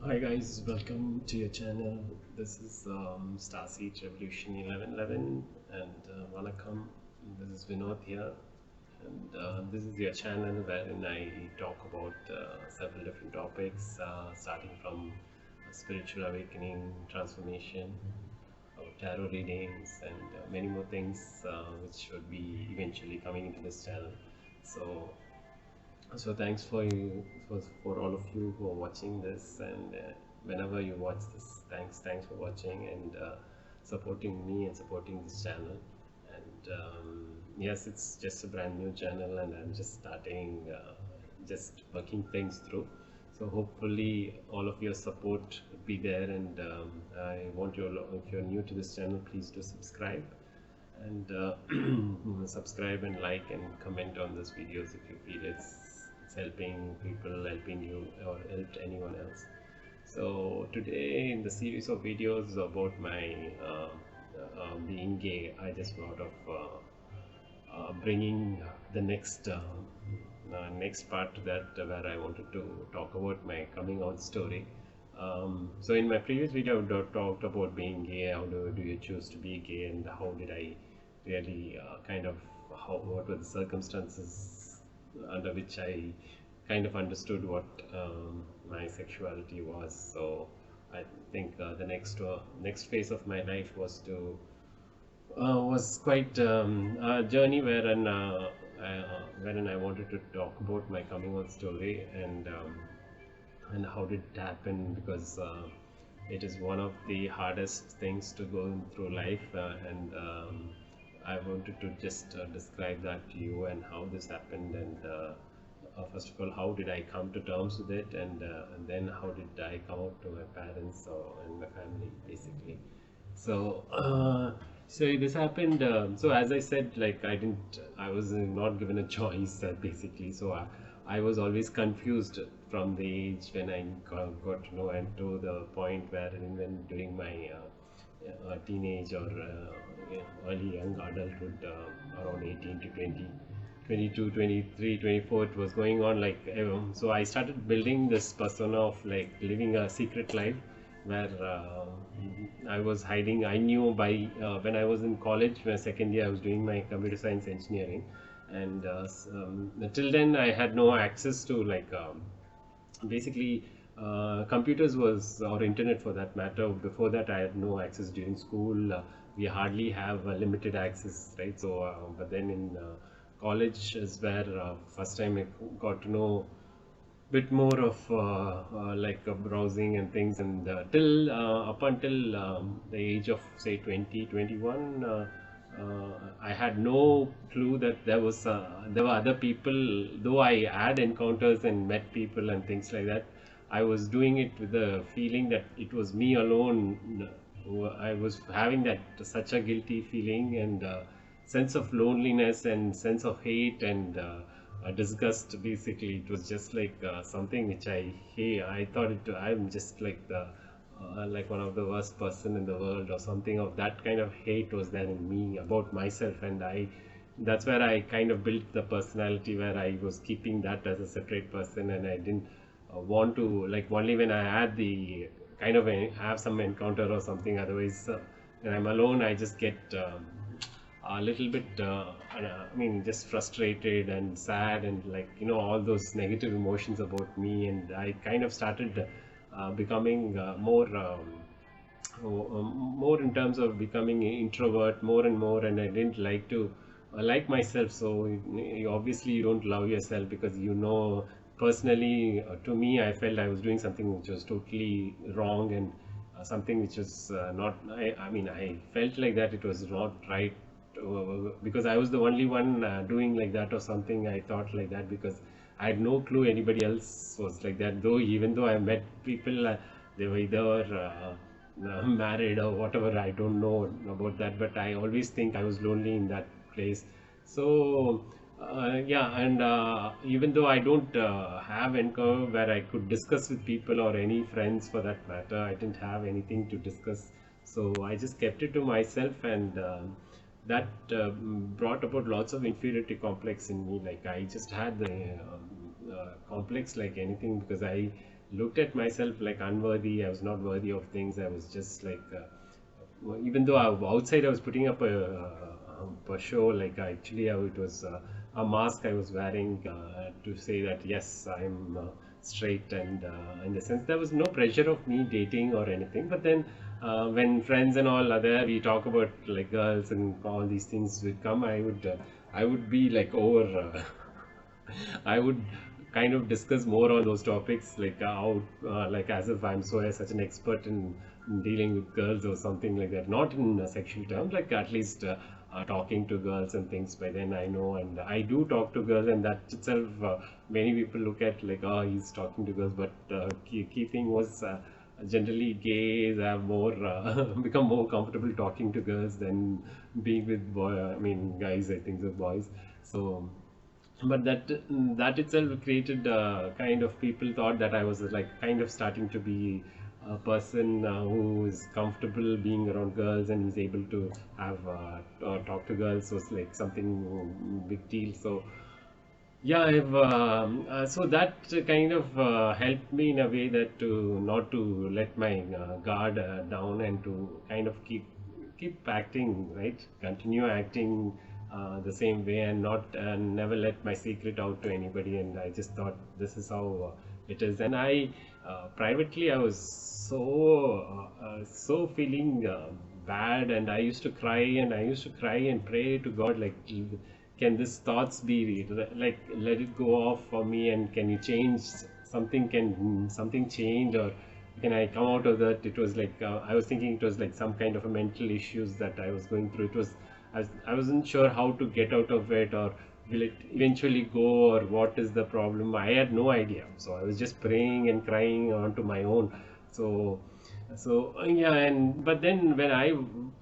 Hi guys, welcome to your channel. This is Starseed Revolution 1111 and Welcome. This is Vinoth here, and this is your channel wherein I talk about several different topics, starting from spiritual awakening, transformation, tarot readings, and many more things which should be eventually coming into this channel. So thanks for all of you who are watching this, and whenever you watch this, thanks for watching and supporting me and supporting this channel. And yes, it's just a brand new channel, and I'm just starting, just working things through. So hopefully all of your support would be there, and I want you, if you're new to this channel, please do subscribe and subscribe and like and comment on this videos if you feel it's helping people, helping you, or helped anyone else. So today in the series of videos about my being gay, I just thought of bringing the next part to that, where I wanted to talk about my coming out story. So in my previous video, I talked about being gay. How do you choose to be gay, and how did I really what were the circumstances under which I kind of understood what my sexuality was. So I think the next phase of my life was quite a journey wherein I wanted to talk about my coming out story, and how did it happen, because it is one of the hardest things to go through life, and I wanted to just describe that to you, and how this happened, and first of all, how did I come to terms with it, and then how did I come out to my parents and my family, basically. So, so this happened. So as I said, like I was not given a choice, basically. So I was always confused from the age when I got to know, and to the point where even during my teenage or early young adulthood, around 18 to 20, 22, 23, 24, it was going on like, so I started building this persona of like living a secret life, where I was hiding. I knew by when I was in college, my second year, I was doing my computer science engineering, and till then I had no access to basically computers was, or internet for that matter. Before that, I had no access during school. We hardly have limited access, right? So but then in college is where first time I got to know bit more of browsing and things, and till up until the age of say 20, 21, I had no clue that there were other people. Though I had encounters and met people and things like that, I was doing it with the feeling that it was me alone. I was having that such a guilty feeling, and sense of loneliness and sense of hate and disgust. Basically, it was just like something which I thought I'm just like the like one of the worst person in the world, or something of that kind of hate was there in me about myself, and that's where I kind of built the personality, where I was keeping that as a separate person, and I didn't want to, like, only when I had the kind of have some encounter or something. Otherwise, when I'm alone, I just get a little bit I mean, just frustrated and sad, and like, all those negative emotions about me, and I kind of started becoming more in terms of becoming an introvert more and more, and I didn't like to like myself. So obviously you don't love yourself, because personally, to me, I felt I was doing something which was totally wrong, and something which was not, I mean, I felt like that it was not right, because I was the only one doing like that or something. I thought like that because I had no clue anybody else was like that. Though even though I met people, they were either married or whatever. I don't know about that, but I always think I was lonely in that place. So yeah, and even though I don't have encounter where I could discuss with people or any friends for that matter, I didn't have anything to discuss. So I just kept it to myself, and that brought about lots of inferiority complex in me. Like, I just had the complex like anything, because I looked at myself like unworthy. I was not worthy of things. I was just like, even though outside I was putting up a show, like actually it was a mask I was wearing to say that yes, I'm straight, and in the sense there was no pressure of me dating or anything. But then when friends and all are there, we talk about like girls and all these things would come. I would be like over. I would kind of discuss more on those topics, like how, like as if I'm such an expert in dealing with girls or something like that. Not in sexual terms, like at least talking to girls and things. By then I know, and I do talk to girls, and that itself, many people look at like, oh, he's talking to girls, but key thing was. Generally, gays have more become more comfortable talking to girls than being with I mean, guys. I think so, boys. So but that itself created kind of people thought that I was like kind of starting to be a person who is comfortable being around girls and is able to have talk to girls was like something big deal. So yeah, so that kind of helped me in a way that to not to let my guard down and to kind of keep acting, right? Continue acting the same way and not never let my secret out to anybody. And I just thought this is how it is. And I privately I was so feeling bad, and I used to cry and I used to cry and pray to God like, can this thoughts be like, let it go off for me, and can you change something, can something change, or can I come out of that? It was like I was thinking it was like some kind of a mental issues that I was going through. It was I wasn't sure how to get out of it, or will it eventually go, or what is the problem. I had no idea, so I was just praying and crying onto my own. So yeah, and but then when I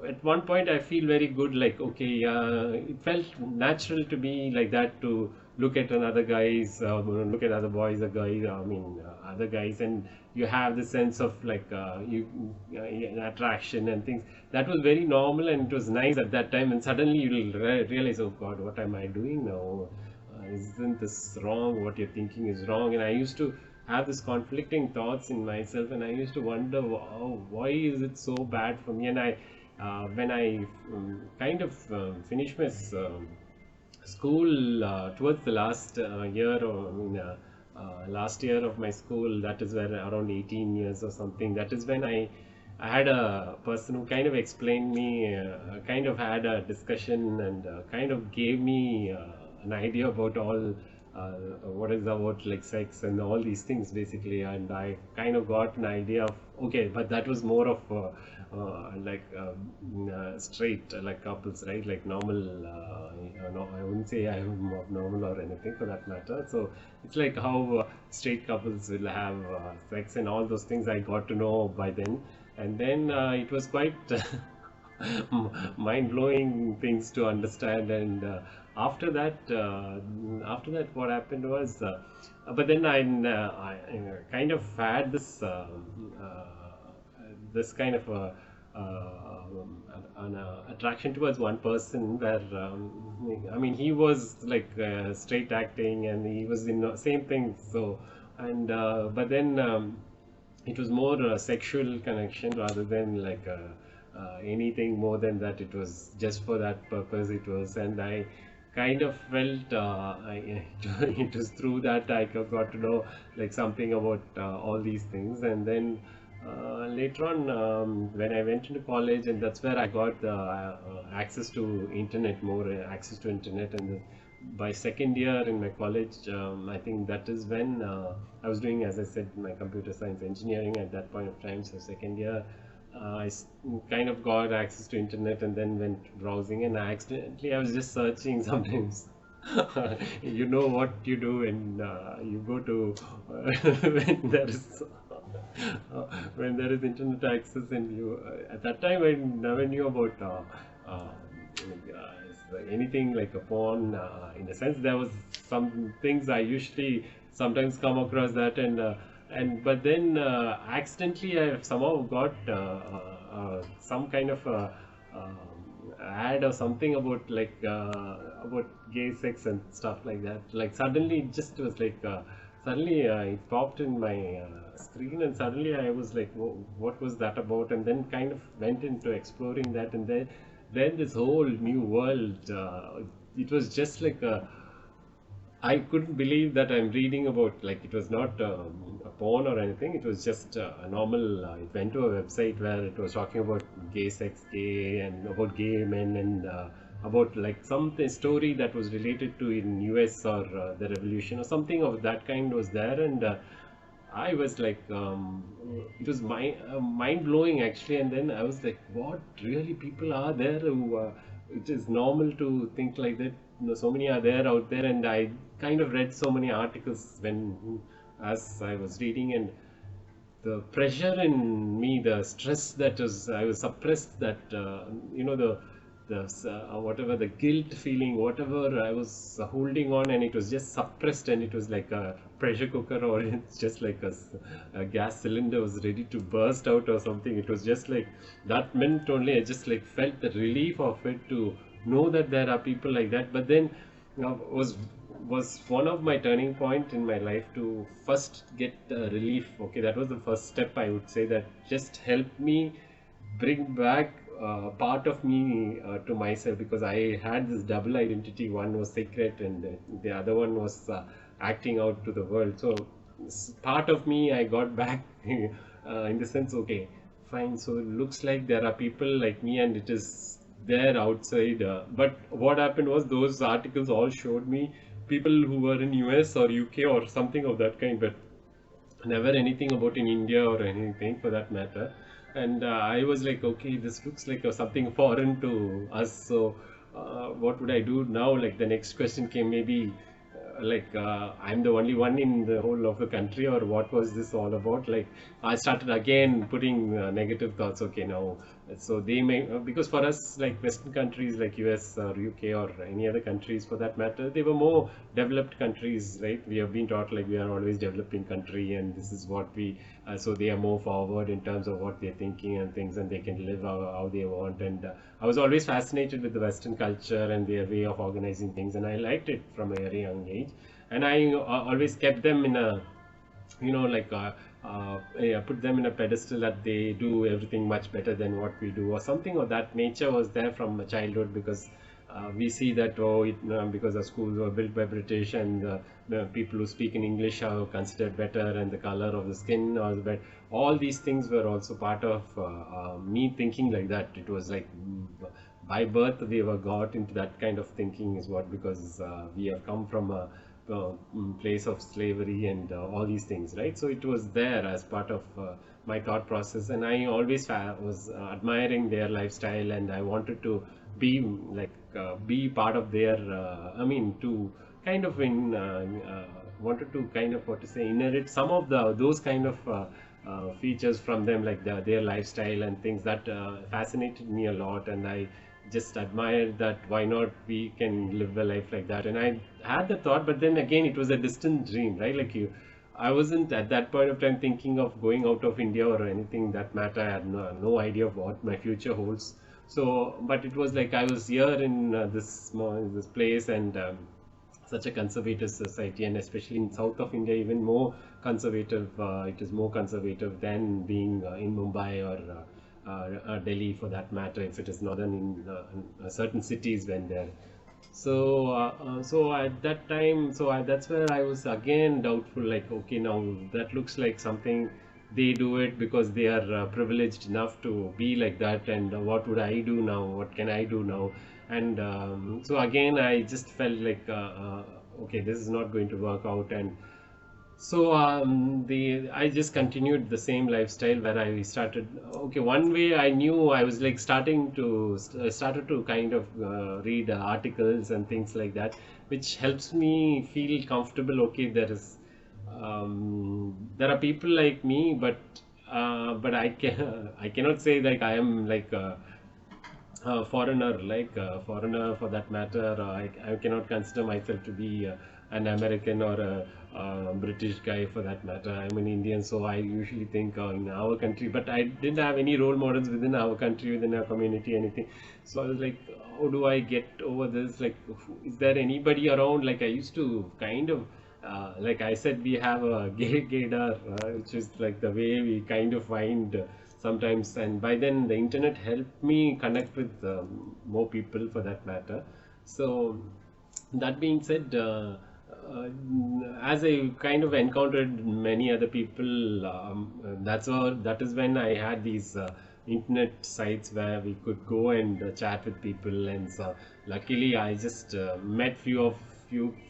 at one point I feel very good, like okay, it felt natural to me like that, to look at another guys, look at other boys or guys, I mean other guys, and you have the sense of like attraction and things. That was very normal and it was nice at that time, and suddenly you'll realize, oh God, what am I doing now? Isn't this wrong? What you're thinking is wrong. And I used to have this conflicting thoughts in myself, and I used to wonder, oh, why is it so bad for me? And when I kind of finished my school towards the last year, or last year of my school, that is where around 18 years or something, that is when I had a person who kind of explained me, kind of had a discussion, and kind of gave me an idea about all what is about like sex and all these things basically. And I kind of got an idea of, okay, but that was more of like straight like couples, right? Like normal, no, I wouldn't say I'm abnormal or anything for that matter. So it's like how straight couples will have sex and all those things I got to know by then. And then it was quite mind-blowing things to understand. And after that what happened was, but then I kind of had this this kind of an attraction towards one person, where I mean, he was like straight acting and he was in the same thing. So and but then it was more a sexual connection rather than like anything more than that. It was just for that purpose it was. And I kind of felt it was through that I got to know like something about all these things. And then later on, when I went into college, and that's where I got access to internet, more access to internet. And by second year in my college, I think that is when I was doing, as I said, my computer science engineering at that point of time. So second year, kind of got access to internet, and then went browsing, and I was just searching sometimes. You know what you do when you go to when there is when there is internet access, and you at that time I never knew about anything like a porn. In a sense, there was some things I usually sometimes come across that, and but then accidentally I somehow got some kind of ad or something about like about gay sex and stuff like that. Like suddenly it just was like suddenly it popped in my screen, and suddenly I was like, what was that about? And then kind of went into exploring that, and then this whole new world. It was just like I couldn't believe that I'm reading about, like, it was not a porn or anything. It was just a normal. It went to a website where it was talking about gay sex, gay, and about gay men, and about like some story that was related to in US or the revolution or something of that kind was there, and I was like, it was mind blowing actually, and then I was like, what really people are there who it is normal to think like that. So many are there out there, and I kind of read so many articles when as I was reading, and the pressure in me, the stress that was, I was suppressed, that whatever the guilt feeling, whatever I was holding on, and it was just suppressed, and it was like a pressure cooker, or it's just like a gas cylinder was ready to burst out or something. It was just like that meant only I just like felt the relief of it to know that there are people like that. But then was one of my turning point in my life to first get relief. Okay, that was the first step, I would say, that just helped me bring back part of me to myself, because I had this double identity. One was secret, and the other one was acting out to the world. So part of me I got back in the sense, okay, fine. So it looks like there are people like me, and it is there outside. But what happened was those articles all showed me people who were in US or UK or something of that kind, but never anything about in India or anything for that matter. And I was like, okay, this looks like something foreign to us. So what would I do now? Like the next question came, maybe I'm the only one in the whole of the country, or what was this all about? Like I started again putting negative thoughts. Okay, now so they may because for us, like Western countries like US or UK or any other countries for that matter, they were more developed countries, right? We have been taught like we are always developing country, and this is what we so they are more forward in terms of what they're thinking and things, and they can live how they want. And I was always fascinated with the Western culture and their way of organizing things, and I liked it from a very young age. And I always kept them in a, yeah, put them in a pedestal that they do everything much better than what we do, or something of that nature was there from childhood, because we see that because the schools were built by British, and the people who speak in English are considered better, and the color of the skin was better. All these things were also part of me thinking like that. It was like by birth we were got into that kind of thinking, is what, because we have come from a place of slavery and all these things, right? So it was there as part of my thought process, and I always was admiring their lifestyle, and I wanted to be be part of their to kind of wanted to kind of, what to say, inherit some of those kind of features from them, like their lifestyle and things that fascinated me a lot. And I just admired that why not we can live a life like that. And I had the thought, but then again it was a distant dream, right? Like I wasn't at that point of time thinking of going out of India or anything that matter. I had no idea of what my future holds. So, but it was like I was here in this place, and such a conservative society, and especially in south of India, even more conservative. It is more conservative than being in Mumbai or Delhi, for that matter, if it is northern in certain cities when there. So at that time, that's where I was again doubtful. Like, okay, now that looks like something they do it because they are privileged enough to be like that. And what would I do now? What can I do now? And so again, I just felt like, okay, this is not going to work out. And so the I just continued the same lifestyle where I started. Okay, one way I knew I was like started to kind of read articles and things like that, which helps me feel comfortable. Okay, there are people like me, but I cannot say like I am like foreigner, foreigner for that matter. I cannot consider myself to be an American or a British guy for that matter. I'm an Indian, so I usually think in our country, but I didn't have any role models within our country, within our community, anything. So I was like, how do I get over this? Like, is there anybody around? Like, I used to kind of like I said, we have a gaydar, which is like the way we kind of find sometimes. And by then, the internet helped me connect with more people for that matter. So that being said, as I kind of encountered many other people, that is when I had these internet sites where we could go and chat with people. And so luckily I just met few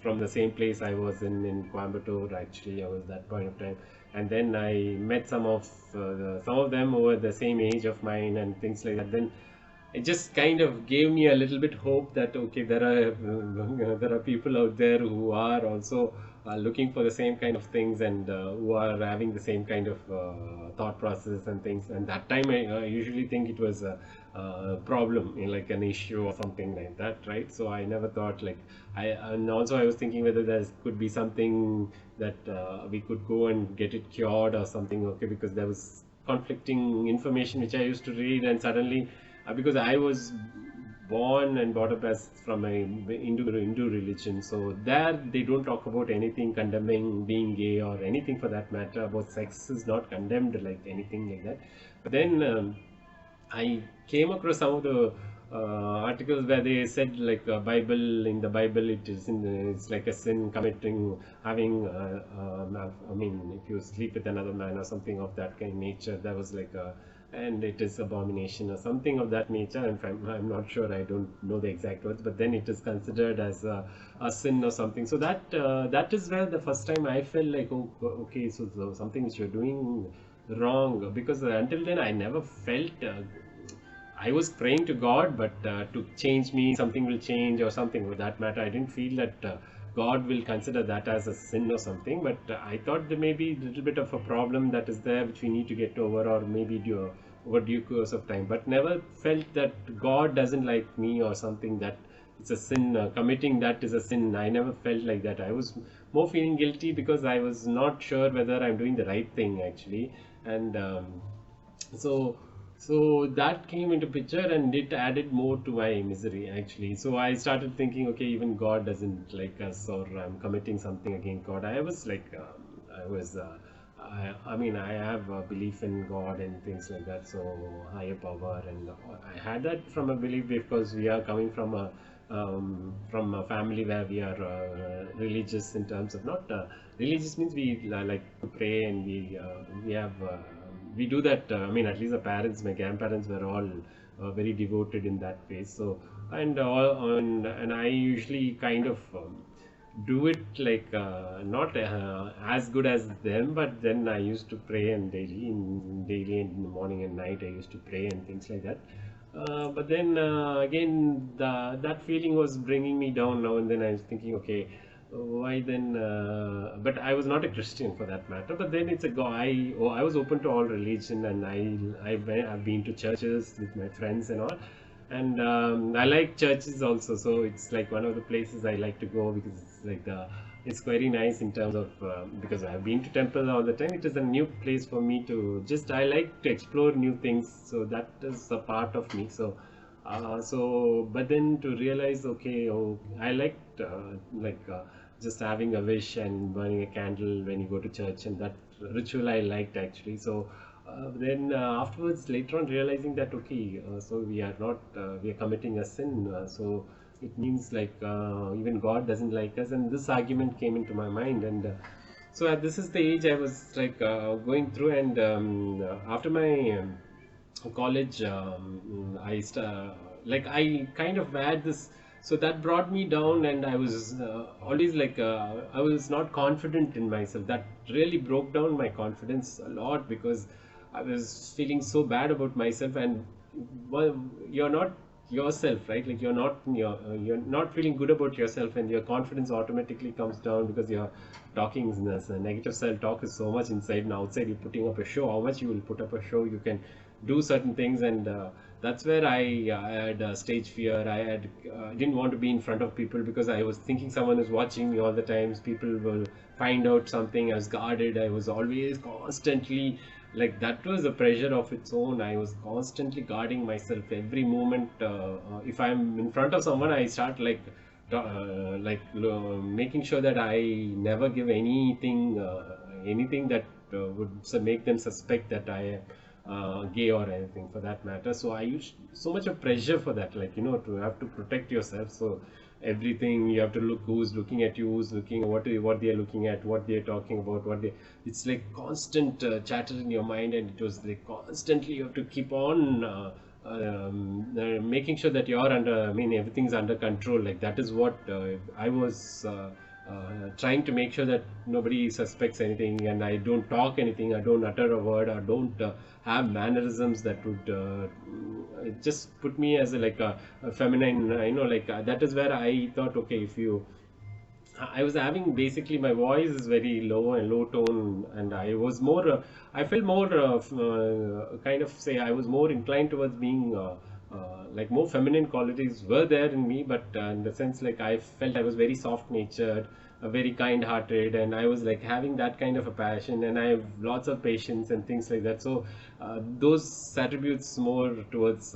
from the same place I was in Coimbatore. Actually, I was that point of time, and then I met some of them over the same age of mine and things like that. Then it just kind of gave me a little bit hope that okay, there are people out there who are also looking for the same kind of things, and who are having the same kind of thought process and things. And that time I usually think it was a problem, like an issue or something like that, right? So I never thought like and also I was thinking whether there could be something that we could go and get it cured or something, okay, because there was conflicting information which I used to read. And suddenly because I was born and brought up as from a Hindu religion, so there they don't talk about anything condemning being gay or anything for that matter. About sex is not condemned like anything like that. But then I came across some of the articles where they said like in the Bible it's like a sin committing having I mean if you sleep with another man or something of that kind of nature. There was like a and it is abomination or something of that nature. And I'm not sure, I don't know the exact words, but then it is considered as a sin or something. So that is where the first time I felt like, oh, okay, so something which you're doing wrong, because until then I never felt I was praying to God, but to change me, something will change or something for that matter. I didn't feel that God will consider that as a sin or something, but I thought there may be a little bit of a problem that is there which we need to get over, or maybe over due course of time, but never felt that God doesn't like me or something, that it's a sin, committing that is a sin. I never felt like that. I was more feeling guilty because I was not sure whether I'm doing the right thing actually. And so so that came into picture, and it added more to my misery actually. So I started thinking, okay, even God doesn't like us, or I'm committing something against God. I was like I was I mean I have a belief in God and things like that, so higher power. And I had that from a belief because we are coming from a family where we are religious, in terms of not religious means we like to pray, and we have we do that. I mean, at least the parents, my grandparents were all very devoted in that way. So, and I usually kind of do it like not as good as them, but then I used to pray, and daily in the morning and night I used to pray and things like that. But then again, that feeling was bringing me down now and then. I was thinking, okay, why then? But I was not a Christian for that matter. But then it's a go. I was open to all religion, and I've been to churches with my friends and all, and I like churches also. So it's like one of the places I like to go, because it's like it's very nice in terms of because I've been to temple all the time. It is a new place for me to just I like to explore new things. So that is a part of me. But then to realize, okay, oh, I liked just having a wish and burning a candle when you go to church, and that ritual I liked actually. So then afterwards, later on, realizing that okay, so we are not we are committing a sin. So it means like even God doesn't like us, and this argument came into my mind. And so this is the age I was like going through, and after my college, like I kind of had this, so that brought me down, and I was always like I was not confident in myself. That really broke down my confidence a lot, because I was feeling so bad about myself. And well, you're not yourself, right? Like you're not feeling good about yourself, and your confidence automatically comes down, because you're talking this negative self-talk is so much inside, and outside you're putting up a show. How much you will put up a show, you can do certain things. And that's where I had stage fear. Didn't want to be in front of people, because I was thinking someone is watching me all the times. People will find out something. I was guarded. I was always constantly like, that was a pressure of its own. I was constantly guarding myself every moment. If I'm in front of someone, I start like making sure that I never give anything that would make them suspect that I am gay or anything for that matter. So I use so much of pressure for that, like, to have to protect yourself. So everything you have to look, who's looking at you, who's looking, what they are looking at, what they are talking about, it's like constant chatter in your mind, and it was like constantly you have to keep on making sure that you're I mean, everything's under control. Like, that is what I was trying to make sure that nobody suspects anything, and I don't talk anything, I don't utter a word, I don't have mannerisms that would just put me as a feminine, that is where I thought, okay, if you I was having, basically my voice is very low and low tone, and I was more, I felt more kind of say I was more inclined towards being like more feminine qualities were there in me, but in the sense, like, I felt I was very soft natured, very kind hearted, and I was like having that kind of a passion, and I have lots of patience and things like that. So those attributes more towards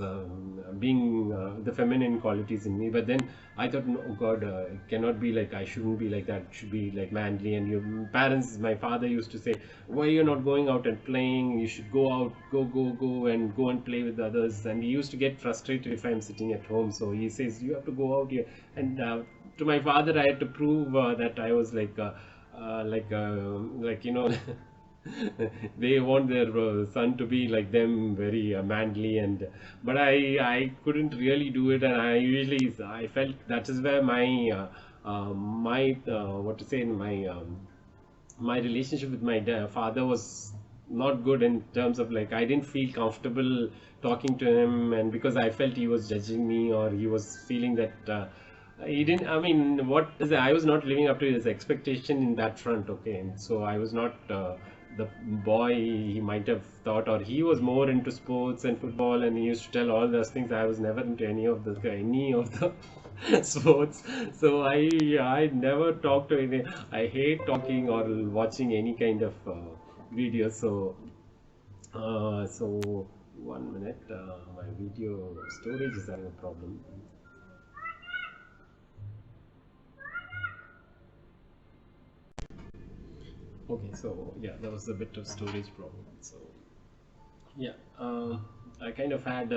being the feminine qualities in me. But then I thought, no, God, it cannot be like, I shouldn't be like that. It should be like manly. And your parents, my father used to say, why you're not going out and playing? You should go out, go and play with others. And he used to get frustrated if I'm sitting at home. So he says, you have to go out here. And to my father, I had to prove that I was they want their son to be like them, very manly, and but I couldn't really do it, and I felt that is where my what to say my relationship with my father was not good, in terms of, like, I didn't feel comfortable talking to him, and because I felt he was judging me, or he was feeling that he didn't, I mean, what is it? I was not living up to his expectation in that front, okay? And so I was not the boy he might have thought, or he was more into sports and football, and he used to tell all those things. I was never into any of the sports. So I never talked to any. I hate talking or watching any kind of video. So 1 minute, my video storage is having a problem. Okay, so yeah, there was a bit of storage problem. So yeah, I kind of had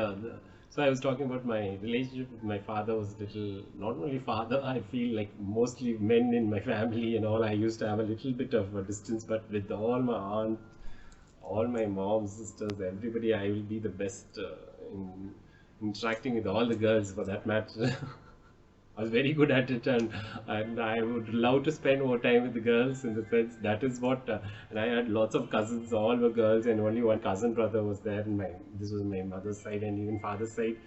so I was talking about my relationship with my father was little, not only father, I feel like mostly men in my family and all. I used to have a little bit of a distance, but with all my aunt, all my mom's sisters, everybody, I will be the best in interacting with all the girls for that matter. I was very good at it, and I would love to spend more time with the girls, in the sense that is what. And I had lots of cousins, all were girls, and only one cousin brother was there. In my This was my mother's side, and even father's side.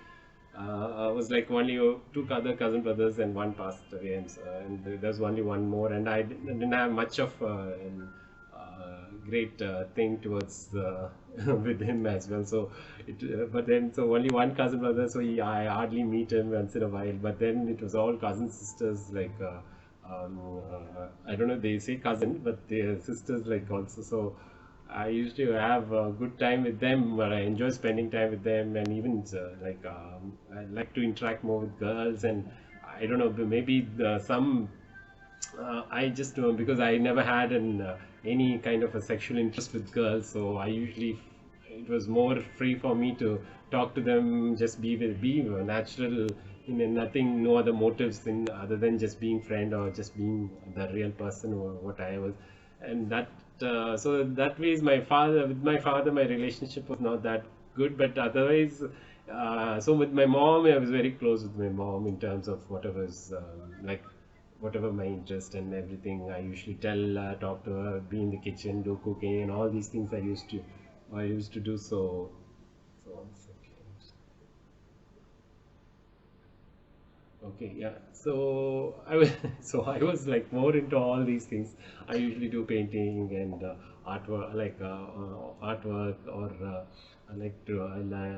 Was like only two other cousin brothers, and one passed away, and there's only one more, and I didn't have much of great thing towards with him as well. So but then, so only one cousin brother, so I hardly meet him once in a while. But then it was all cousin sisters, like I don't know, they say cousin, but they're sisters, like, also. So I used to have a good time with them, but I enjoy spending time with them, and even I like to interact more with girls, and I don't know, maybe some I just because I never had any kind of a sexual interest with girls, so it was more free for me to talk to them, just be natural, nothing, no other motives in other than just being friend, or just being the real person, or what I was. And that so that way is my father, my relationship was not that good, but otherwise. So with my mom, I was very close with my mom in terms of whatever's like whatever my interest and everything. I usually talk to her, be in the kitchen, do cooking, and all these things I used to do. So 1 second. Okay, yeah. So I was like more into all these things. I usually do painting and artwork, artwork, or I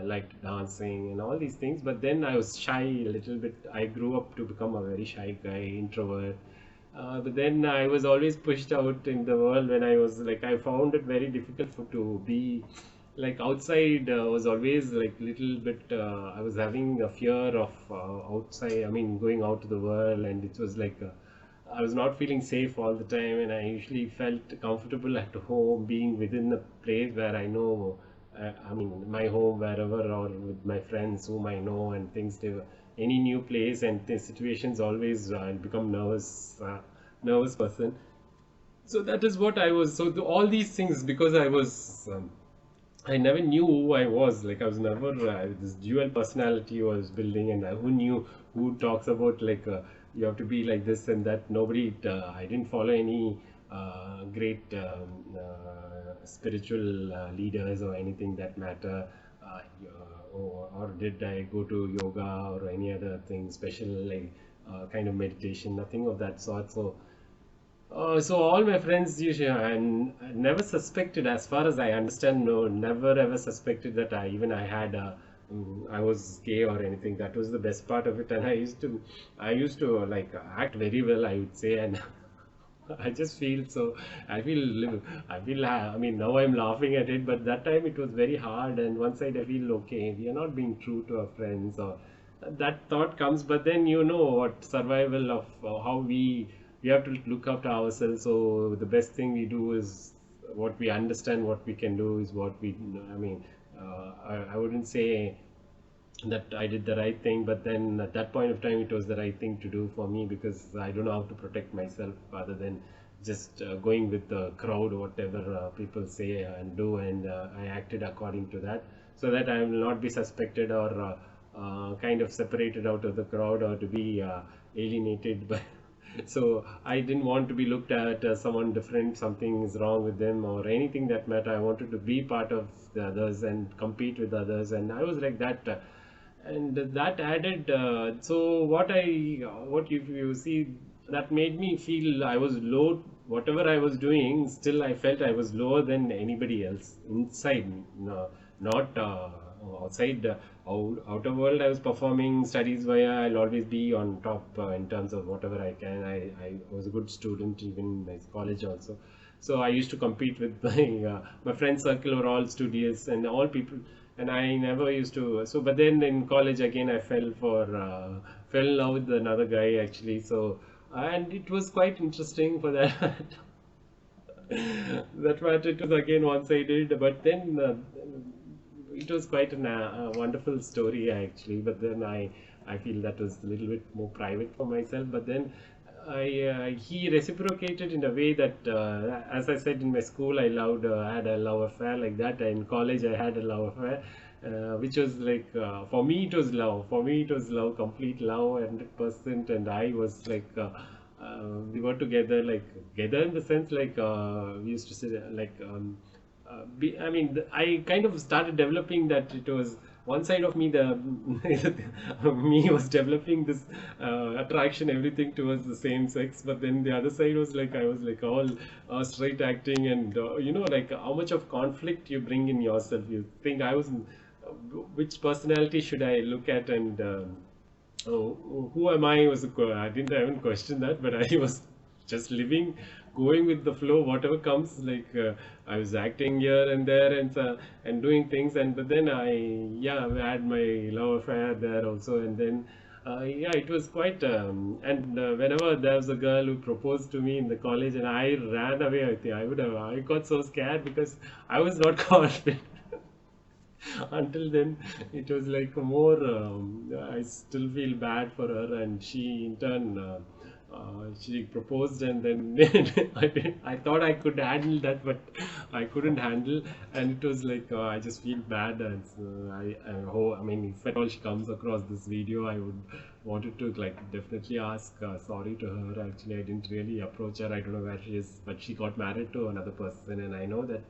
liked dancing and all these things. But then I was shy a little bit. I grew up to become a very shy guy, introvert. But then I was always pushed out in the world when I was like, I found it very difficult to be like outside was always like little bit. I was having a fear of outside. I mean, going out to the world, and it was like. I was not feeling safe all the time, and I usually felt comfortable at home, being within a place where I know. I mean, my home, wherever, or with my friends whom I know, and things. Any new place and the situations always I'll become nervous person. So that is what I was. So all these things because I was. I never knew who I was. Like I was never this dual personality was building, and who knew who talks about like you have to be like this and that. Nobody. I didn't follow any great spiritual leaders or anything that matter. Or did I go to yoga or any other thing special like kind of meditation? Nothing of that sort. So all my friends usually, and I never suspected, as far as I understand, no, never ever suspected that I had I was gay or anything. That was the best part of it, and I used to like act very well, I would say, and I just feel so. I feel. I mean, now I'm laughing at it, but that time it was very hard. And one side I feel okay. We are not being true to our friends, or that thought comes. But then you know what survival of how we have to look after ourselves. So the best thing we do is what we understand. What we can do is what we. I mean, I wouldn't say that I did the right thing, but then at that point of time, it was the right thing to do for me because I don't know how to protect myself other than just going with the crowd, whatever people say and do, and I acted according to that, so that I will not be suspected or kind of separated out of the crowd or to be alienated by. So I didn't want to be looked at as someone different, something is wrong with them or anything that matter. I wanted to be part of the others and compete with others, and I was like that. And that added so what you see that made me feel I was low. Whatever I was doing, still I felt I was lower than anybody else inside me. No, not outside. Outer world I was performing studies via I'll always be on top in terms of whatever I can. I was a good student even in my college also. So I used to compete with my friend circle were all studious and all people, and I never used to. So, but then in college again, I fell in love with another guy actually. So, and it was quite interesting for that. That matter, it was again one-sided, but then it was quite a wonderful story actually. But then I feel that was a little bit more private for myself. But then he reciprocated in a way that, as I said in my school, I had a love affair like that. In college, I had a love affair, which was like for me it was love. For me it was love, complete love, 100%. And I was like. We were together, like together in the sense like we used to say like I mean, I kind of started developing that it was one side of me, the me was developing this attraction, everything towards the same sex, but then the other side was like I was like all straight acting, and like how much of conflict you bring in yourself. You think I was, which personality should I look at, and who am I? I didn't even question that, but I was just living, going with the flow, whatever comes. Like I was acting here and there and doing things, and but then I had my love affair there also, and then. Yeah, it was quite, and whenever there was a girl who proposed to me in the college, and I ran away. I think I got so scared because I was not confident. Until then it was like more I still feel bad for her, and she in turn she proposed, and then I thought I could handle that, but I couldn't handle, and it was like I just feel bad, and I mean, if at all she comes across this video, I would wanted to like definitely ask sorry to her. Actually, I didn't really approach her. I don't know where she is, but she got married to another person, and I know that.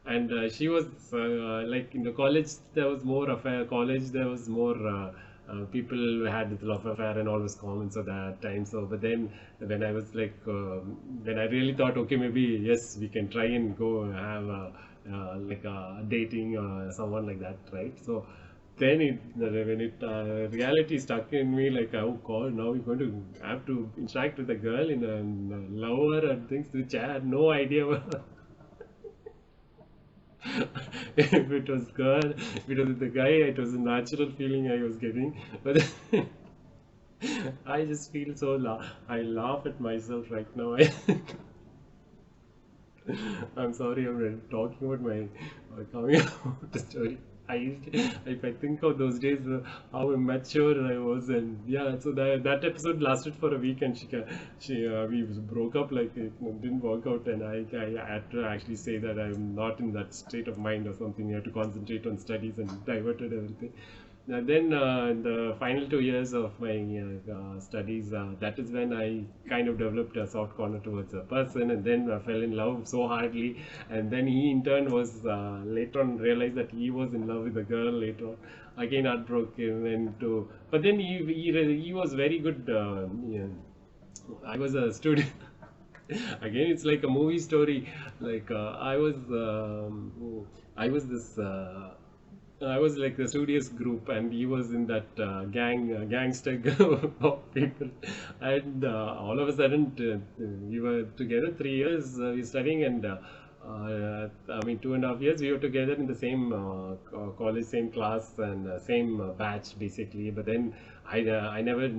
And she was like in the college there was more affair. College there was more people who had this love affair and all was common, so that time. So but then when I was like when I really thought, okay, maybe yes, we can try and go have like dating someone like that, right? So then when it reality stuck in me, like, oh god, now we're going to have to interact with a girl in a lover and things which I had no idea. If it was girl, if it was the guy, it was a natural feeling I was getting. But I just feel so I laugh at myself right now. I'm sorry, I'm talking about my coming out story. If I think of those days, how immature I was, and yeah, so that episode lasted for a week, and we broke up, like it didn't work out, and I had to actually say that I'm not in that state of mind or something. I have to concentrate on studies and diverted everything. Then in the final 2 years of my studies, that is when I kind of developed a soft corner towards a person, and then I fell in love so hardly. And then he, in turn, was later on realized that he was in love with a girl later on. Again, heartbroken, and to but then he was very good. Yeah, I was a student. Again, it's like a movie story. Like I was this. I was like the studious group, and he was in that gangster group of people. And all of a sudden, we were together 3 years. We were studying, and I mean 2.5 years. We were together in the same college, same class, and same batch, basically. But then I never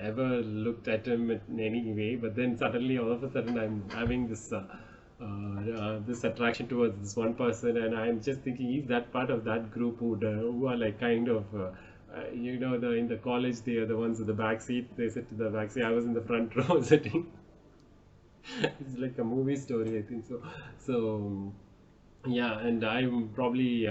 ever looked at him in any way. But then suddenly, all of a sudden, I'm having this attraction towards this one person, and I'm just thinking he's that part of that group who are like kind of the in the college they are the ones in the back seat, they sit in the back seat. I was in the front row sitting. It's like a movie story, I think so. So yeah, and I'm probably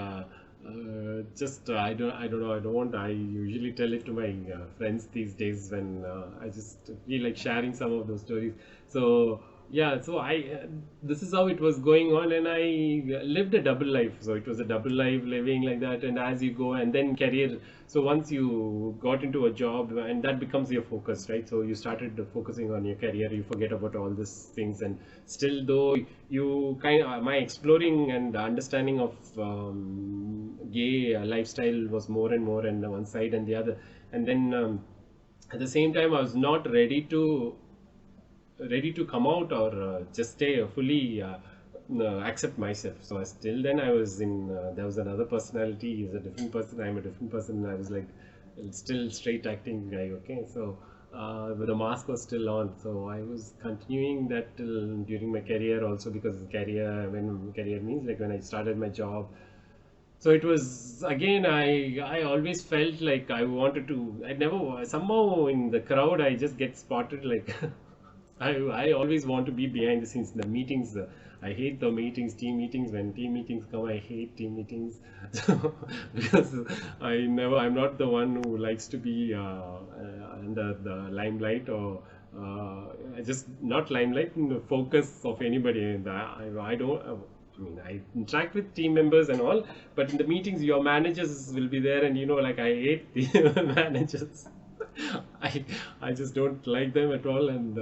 just I don't know, I don't want, I usually tell it to my friends these days when I just feel like sharing some of those stories. So yeah, so I this is how it was going on, and I lived a double life. So it was a double life living like that, and as you go, and then career. So once you got into a job, and that becomes your focus, right? So you started focusing on your career, you forget about all these things. And still, though, you kind of my exploring and understanding of gay lifestyle was more and more, and one side and the other. And then at the same time, I was not ready to come out, or just stay fully accept myself. So still then I was in there was another personality, he's a different person, I'm a different person. I was like still straight acting guy, okay. So but the mask was still on, so I was continuing that till during my career also, because career means like when I started my job. So it was again, I always felt like I wanted to, I never, somehow in the crowd I just get spotted like I always want to be behind the scenes in the meetings. I hate the meetings, team meetings. When team meetings come, I hate team meetings. So, because I'm not the one who likes to be under the limelight, or just not limelight in the focus of anybody. And I don't. I mean, I interact with team members and all, but in the meetings, your managers will be there, and like I hate the managers. I I just don't like them at all. And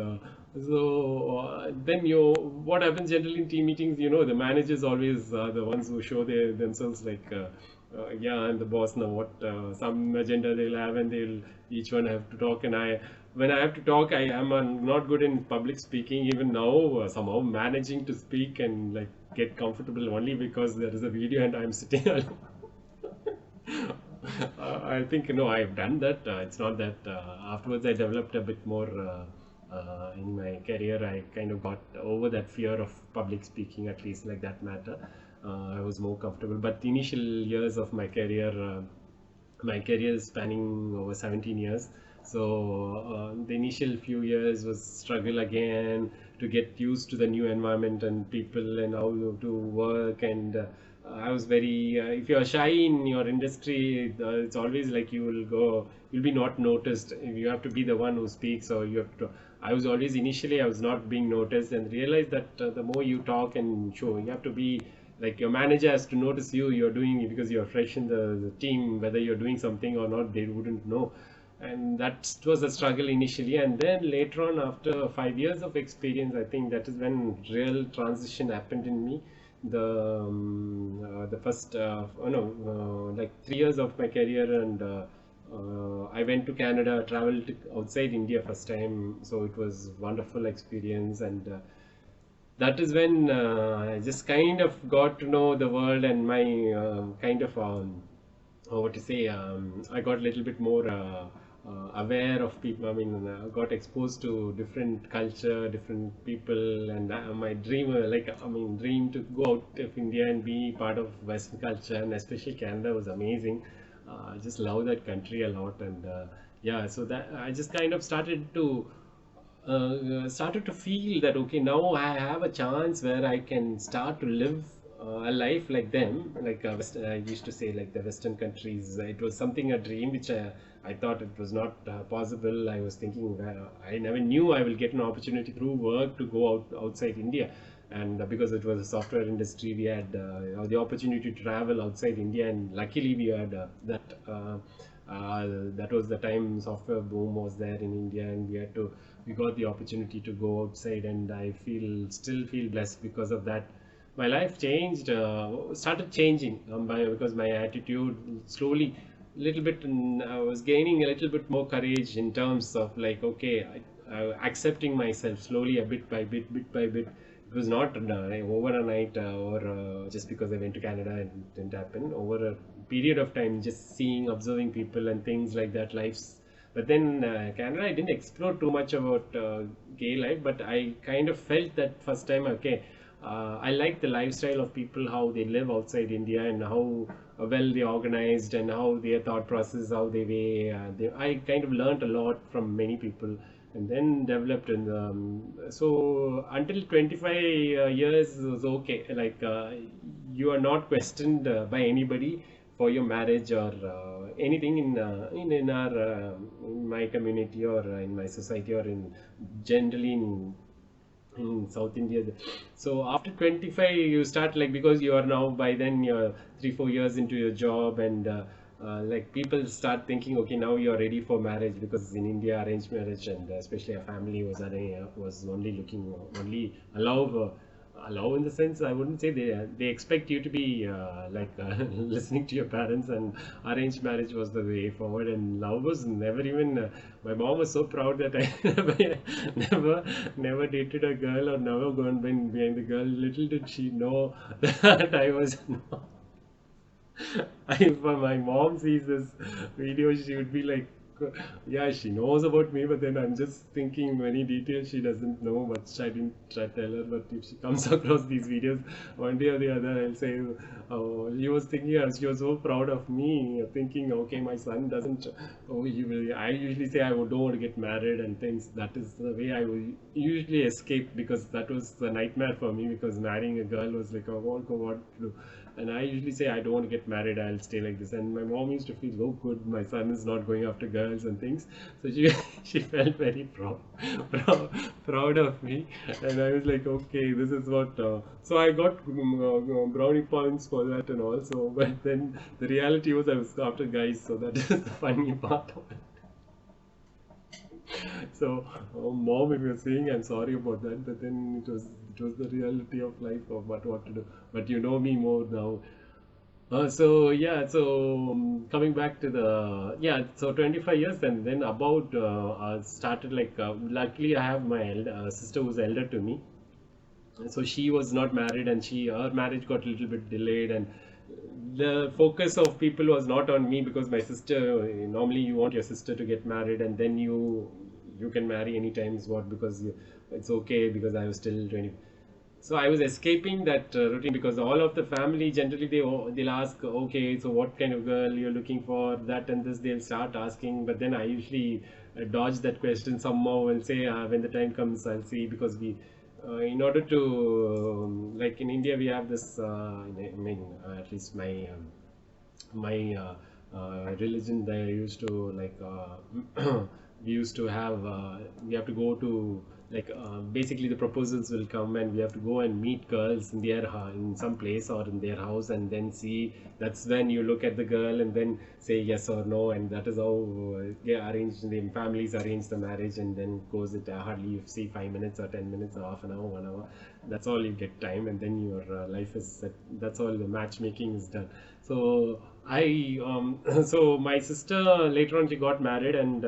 then what happens generally in team meetings, the managers always are the ones who show themselves like yeah, I'm the boss now, what some agenda they'll have, and they'll each one have to talk. And when I have to talk, I am not good in public speaking even now, somehow managing to speak and like get comfortable only because there is a video and I'm sitting alone. I think I've done that. It's not that afterwards I developed a bit more in my career. I kind of got over that fear of public speaking, at least like that matter. I was more comfortable. But the initial years of my career is spanning over 17 years. So the initial few years was struggle again to get used to the new environment and people and how to work. And I was very if you're shy in your industry, it's always like you'll be not noticed. You have to be the one who speaks, or you have to. I was always initially I was not being noticed, and realized that the more you talk and show, you have to be like your manager has to notice you're doing it, because you're fresh in the team, whether you're doing something or not they wouldn't know. And that was a struggle initially, and then later on, after 5 years of experience, I think that is when real transition happened in me. The first oh no like 3 years of my career, and I went to Canada, traveled outside India first time, so it was wonderful experience. And that is when I just kind of got to know the world, and my kind of what to say, I got a little bit more aware of people. I mean, got exposed to different culture, different people, and my dream, dream to go out of India and be part of Western culture, and especially Canada was amazing. I just love that country a lot, and yeah, so that I just kind of started to feel that okay, now I have a chance where I can start to live a life like them, like I used to say, like the Western countries. It was something, a dream which I thought it was not possible. I was thinking I never knew I will get an opportunity through work to go outside India, and because it was a software industry, we had the opportunity to travel outside India, and luckily we had that was the time software boom was there in India, and we got the opportunity to go outside, and I still feel blessed because of that. My life changed, started changing because my attitude slowly, little bit, I was gaining a little bit more courage in terms of like okay, accepting myself slowly, a bit by bit. It was not over a night or just because I went to Canada, it didn't happen. Over a period of time, just seeing, observing people and things like that, lives. But then Canada, I didn't explore too much about gay life, but I kind of felt that first time, okay, I like the lifestyle of people, how they live outside India, and how well they organized, and how their thought process, how I kind of learned a lot from many people, and then developed in so until 25 years was okay. Like you are not questioned by anybody for your marriage or anything in my community or in my society or in generally in South India. So after 25, you start like, because you are now by then you're 3 4 years into your job, and like people start thinking, okay, now you're ready for marriage, because in India arranged marriage, and especially a family was only looking, only allow in the sense, I wouldn't say they expect you to be listening to your parents, and arranged marriage was the way forward, and love was never even. My mom was so proud that I never dated a girl or never gone behind the girl. Little did she know that I was. If my mom sees this video, she would be like, yeah, she knows about me, but then I'm just thinking many details she doesn't know much. I didn't try to tell her, but if she comes across these videos, one day or the other, I'll say, oh, she was thinking, she was so proud of me, thinking, okay, my son doesn't, oh, he will. I usually say I don't want to get married and things. That is the way I will usually escape, because that was a nightmare for me, because marrying a girl was like, oh, what to do. And I usually say, I don't want to get married, I'll stay like this. And my mom used to feel, oh, good, my son is not going after girls and things. So she she felt very proud of me. And I was like, okay, this is what. So I got brownie points for that and all. So, but then the reality was I was after guys. So that is the funny part of it. So, mom, if you're saying, I'm sorry about that, but then it was the reality of life of what to do. But you know me more now. So yeah, so coming back to the, yeah, so 25 years, and then about started like luckily I have my sister who's elder to me, so she was not married, and her marriage got a little bit delayed, and the focus of people was not on me, because my sister, normally you want your sister to get married, and then you can marry anytime, is what, because it's okay, because I was still 20. So I was escaping that routine, because all of the family generally they'll ask, okay, so what kind of girl you're looking for, that and this, they'll start asking, but then I usually dodge that question somehow and say, when the time comes I'll see, because we in order to like in India we have this I mean at least my religion, they used to like we used to have we have to go to like basically the proposals will come, and we have to go and meet girls in their in some place or in their house, and then see, that's when you look at the girl and then say yes or no, and that is how they arrange, the families arrange the marriage, and then goes it hardly you see 5 minutes or 10 minutes or half an hour, 1 hour, that's all you get time, and then your life is set, that's all, the matchmaking is done. So I so my sister later on she got married, and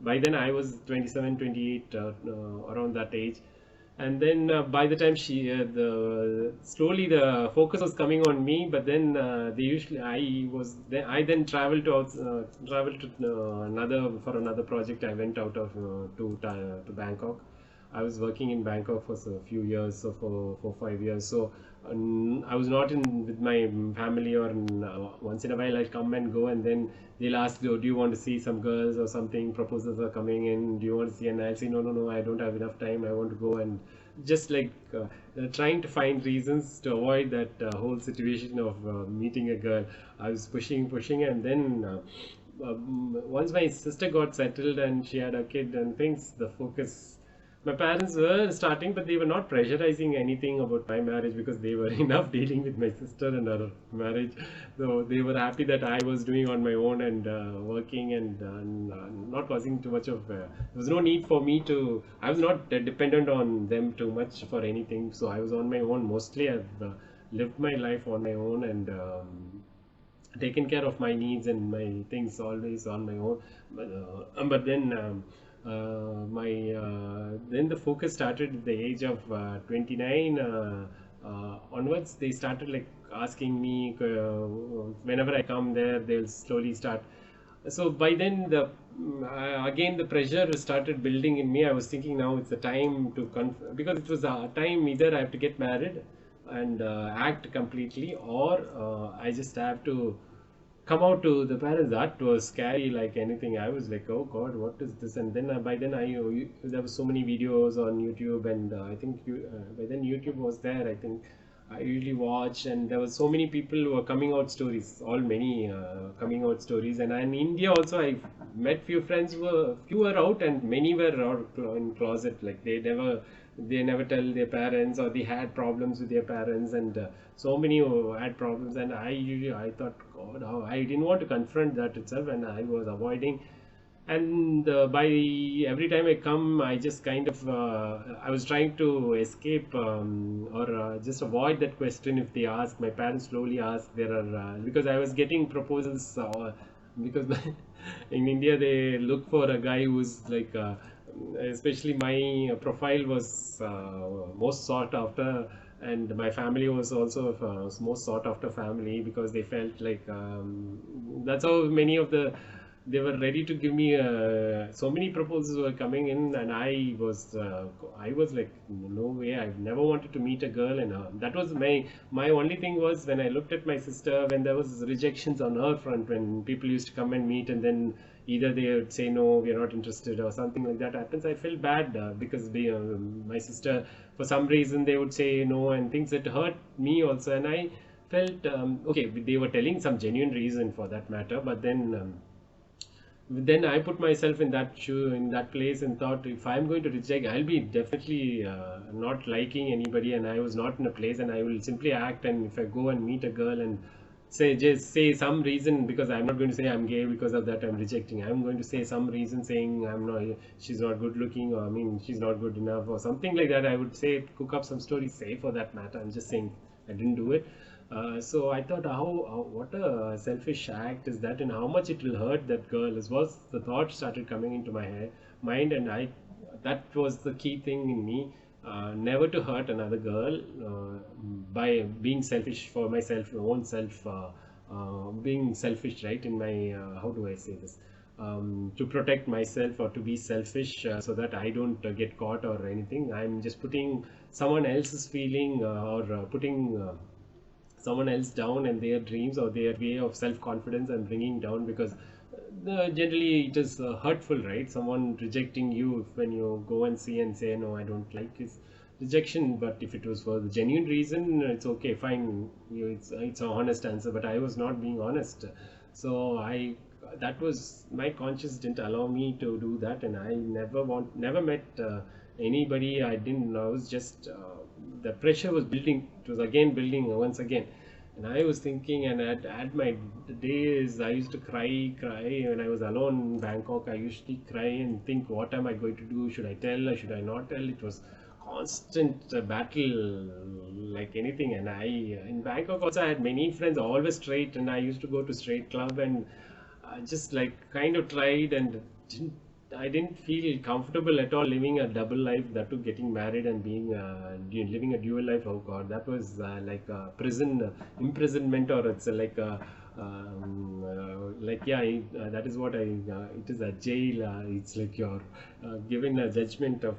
by then I was 27, 28, around that age. And then by the time the slowly the focus was coming on me, but then they usually I then traveled to another for another project. I went out of to Bangkok. I was working in Bangkok for a few years, so for 5 years. So I was not in with my family, or once in a while I'll come and go, and then they'll ask, "Oh, do you want to see some girls or something? Proposals are coming in. Do you want to see?" And I'll say, "No, no, no, I don't have enough time. I want to go." And just like trying to find reasons to avoid that whole situation of meeting a girl. I was pushing, and then once my sister got settled and she had a kid and things, the focus. My parents were starting, but they were not pressurizing anything about my marriage because they were enough dealing with my sister and her marriage. So they were happy that I was doing on my own and working and not causing too much of. There was no need for me to. I was not dependent on them too much for anything. So I was on my own mostly. I've lived my life on my own and taken care of my needs and my things always on my own. But then. My Then the focus started at the age of 29 onwards. They started like asking me whenever I come there, they'll slowly start. So by then again the pressure started building in me. I was thinking now it's the time to because it was a time either I have to get married and act completely, or I just have to come out to the parents. That was scary like anything. I was like, oh god, what is this? And then by then there were so many videos on YouTube, and I think by then YouTube was there. I think I usually watch, and there were so many people who were coming out stories, all many coming out stories. And in India also, I met few friends few were out, and many were out in closet. Like they never tell their parents, or they had problems with their parents, and so many who had problems. And I thought, God, how I didn't want to confront that itself, and I was avoiding. And by every time I come, I just kind of I was trying to escape or just avoid that question. If they ask, my parents slowly ask, there are because I was getting proposals because in India they look for a guy who's like especially my profile was most sought after, and my family was also most sought after family, because they felt like that's how many of they were ready to give me so many proposals were coming in, and I was like, no way, I've never wanted to meet a girl. And that was my only thing was, when I looked at my sister, when there was rejections on her front, when people used to come and meet, and then either they would say no, we are not interested, or something like that happens, I felt bad because my sister, for some reason, they would say no, and things that hurt me also. And I felt okay, they were telling some genuine reason for that matter, but then I put myself in that place, and thought, if I'm going to reject, I'll be definitely not liking anybody, and I was not in a place, and I will simply act. And if I go and meet a girl and just say some reason, because I'm not going to say I'm gay, because of that I'm rejecting. I'm going to say some reason, saying she's not good looking, or I mean, she's not good enough, or something like that. I would say, cook up some story, say for that matter. I'm just saying I didn't do it. So I thought, what a selfish act is that, and how much it will hurt that girl. Was the thought started coming into my mind, and that was the key thing in me, never to hurt another girl by being selfish for myself, my own self, being selfish, right? In my how do I say this? To protect myself, or to be selfish, so that I don't get caught or anything. I'm just putting someone else's feeling, or putting someone else down, and their dreams or their way of self-confidence and bringing down, because generally it is hurtful, right? Someone rejecting you, when you go and see and say, no, I don't like his rejection. But if it was for the genuine reason, it's okay, fine, it's an honest answer. But I was not being honest, so that was, my conscience didn't allow me to do that. And I never met anybody. I was just the pressure was building. It was again building once again. And I was thinking, and at my days, I used to cry when I was alone in Bangkok. I usually cry and think, what am I going to do? Should I tell, or should I not tell? It was constant battle, like anything. And in Bangkok also, I had many friends, always straight, and I used to go to straight club, and just like kind of tried, and didn't I didn't feel comfortable at all living a double life, that too getting married and being living a dual life. Oh God, that was like a prison imprisonment, or it's like yeah, that is what it is a jail. It's like you're given a judgment of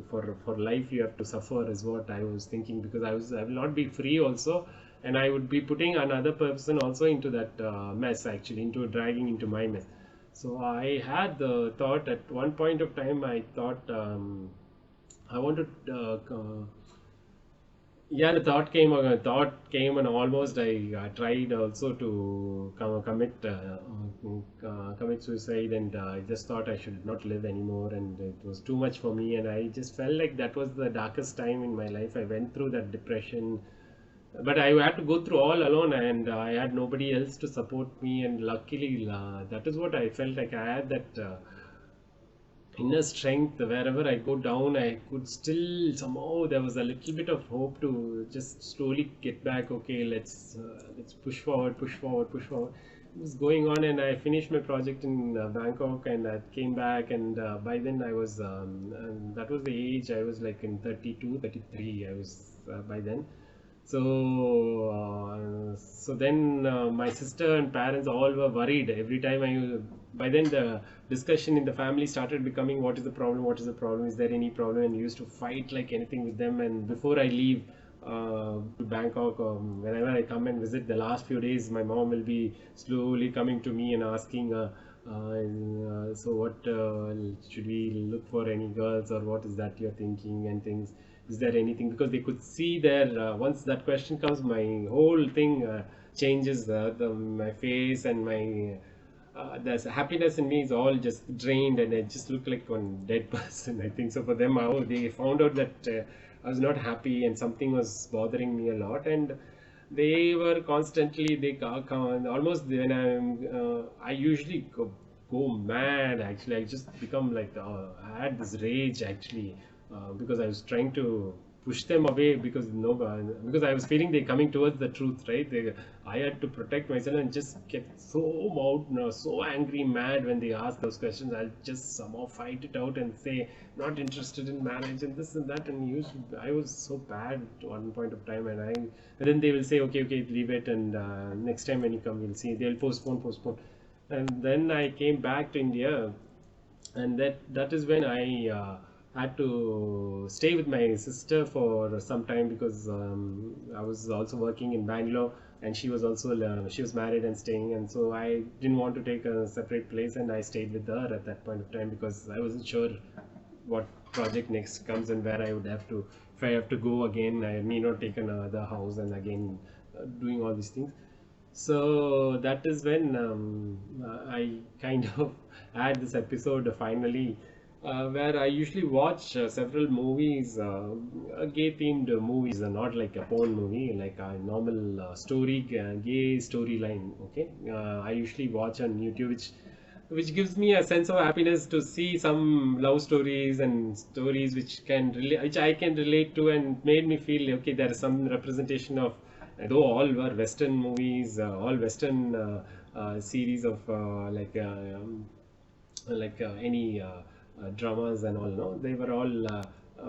for life you have to suffer, is what I was thinking, because I will not be free also, and I would be putting another person also into that mess, actually into dragging into my mess. So I had the thought at one point of time. I thought I wanted. Yeah, the thought came. And almost I tried also to commit suicide, and I just thought I should not live anymore, and it was too much for me. And I just felt like that was the darkest time in my life. I went through that depression, but I had to go through all alone, and I had nobody else to support me. And luckily, that is what I felt like. I had that inner strength. Wherever I go down, I could still somehow, there was a little bit of hope to just slowly get back. Okay, let's push forward, push forward, push forward. It was going on, and I finished my project in Bangkok, and I came back, and by then I was and that was the age I was like in 32, 33. I was by then. So then my sister and parents all were worried every time I. By then the discussion in the family started becoming, what is the problem? What is the problem? Is there any problem? And we used to fight like anything with them. And before I leave to Bangkok, whenever I come and visit, the last few days, my mom will be slowly coming to me and asking. So what should we look for, any girls, or what is that you're thinking and things? Is there anything? Because they could see there, once that question comes, my whole thing changes. My face and my there's happiness in me is all just drained, and I just look like one dead person. I think so. For them, how they found out that I was not happy and something was bothering me a lot, and they were constantly, almost when I usually go mad. Actually, I just become like I had this rage actually, because I was trying to push them away, because no, because I was feeling they're coming towards the truth, right? I had to protect myself and just get so so angry, mad when they ask those questions. I'll just somehow fight it out and say not interested in marriage and this and that. And I was so bad at one point of time, and then they will say, okay, okay, leave it, and next time when you come, we'll see. They'll postpone. And then I came back to India, and that is when I had to stay with my sister for some time, because I was also working in Bangalore, and she was also she was married and staying, and so I didn't want to take a separate place, and I stayed with her at that point of time, because I wasn't sure what project next comes and where I would have to, if I have to go again, I may not take another house, and again doing all these things. So that is when I kind of had this episode finally, where I usually watch several movies, gay themed movies, not like a porn movie, like a normal gay storyline. Okay, I usually watch on YouTube, which gives me a sense of happiness to see some love stories and stories which I can relate to, and made me feel okay. There is some representation of, though all were Western movies, all Western series of any dramas and all. No, they were all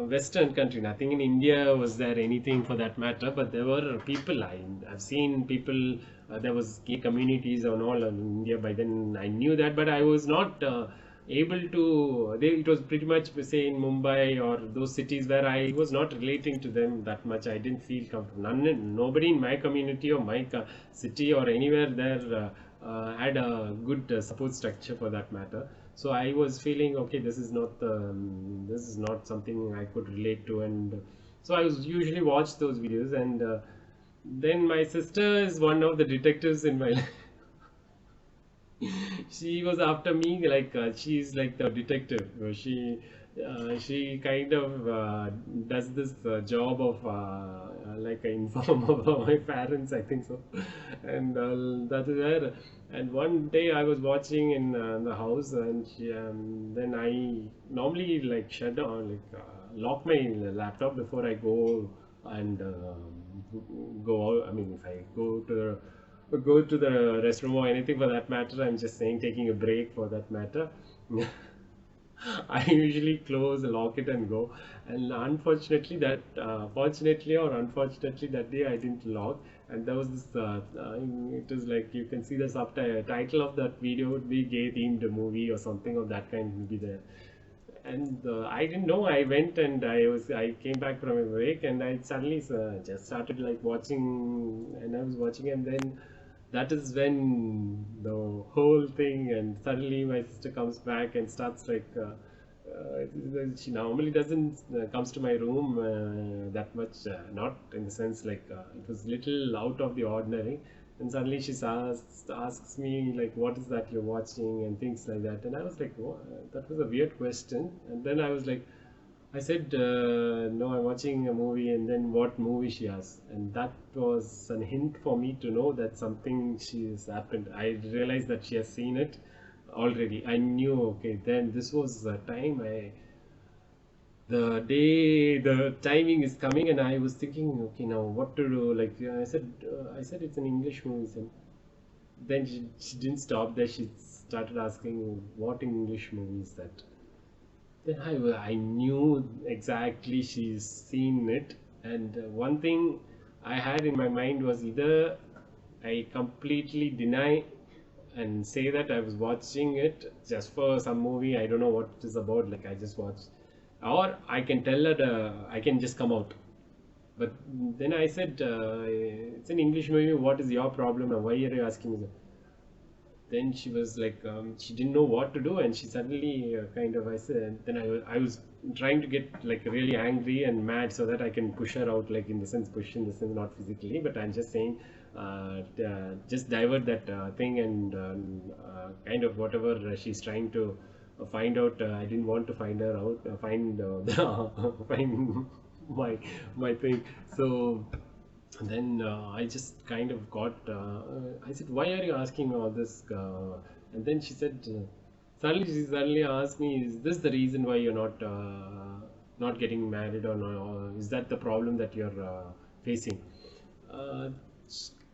Western country. Nothing in India was there anything for that matter. But there were people. I've seen people. There was gay communities and all in India. By then I knew that, but I was not able to. It was pretty much, say, in Mumbai or those cities where I was not relating to them that much. I didn't feel comfortable. Nobody in my community or my city or anywhere there had a good support structure for that matter. So I was feeling okay, this is not something I could relate to, and so I was usually watch those videos. And then my sister is one of the detectives in my life. She was after me, like she's like the detective. She kind of does this job of like an informer of my parents, I think so. And that is where. And one day I was watching in the house, and then I normally like shut down, like lock my laptop before I go and go out. I mean, if I go to the restroom or anything for that matter, I'm just saying taking a break for that matter. I usually close, lock it, and go. And unfortunately, fortunately or unfortunately, that day I didn't lock. And there was this. It was like you can see the subtitle title of that video would be "Gay Themed Movie" or something of that kind will be there. And I didn't know. I went and I came back from a break, and I suddenly just started like watching, and I was watching, and then that is when the whole thing, and suddenly my sister comes back and starts like she normally doesn't comes to my room that much, not in the sense like it was little out of the ordinary, and suddenly she asks me like, what is that you're watching and things like that, and I was like, that was a weird question, and then I was like, I said, no, I'm watching a movie, and then what movie she asked. And that was a hint for me to know that something she has happened. I realized that she has seen it already. I knew, okay, then this was the time the day, the timing is coming, and I was thinking, okay, now what to do? Like I said it's an English movie. And then she didn't stop there. She started asking, what English movie is that? Then I knew exactly she's seen it. And one thing I had in my mind was either I completely deny and say that I was watching it just for some movie, I don't know what it is about, like I just watched, or I can tell her I can just come out. But then I said, it's an English movie, what is your problem and why are you asking me that? Then she was like, she didn't know what to do, and she suddenly kind of, I said, then I was trying to get like really angry and mad so that I can push her out, like in the sense, push in the sense, not physically, but I'm just saying, just divert that thing, and kind of whatever she's trying to find out, I didn't want to find her out, find my thing. So and then I just kind of got. I said, "Why are you asking me all this?" And then she said, she suddenly asked me, "Is this the reason why you're not getting married, or, no, or is that the problem that you're facing?" Uh,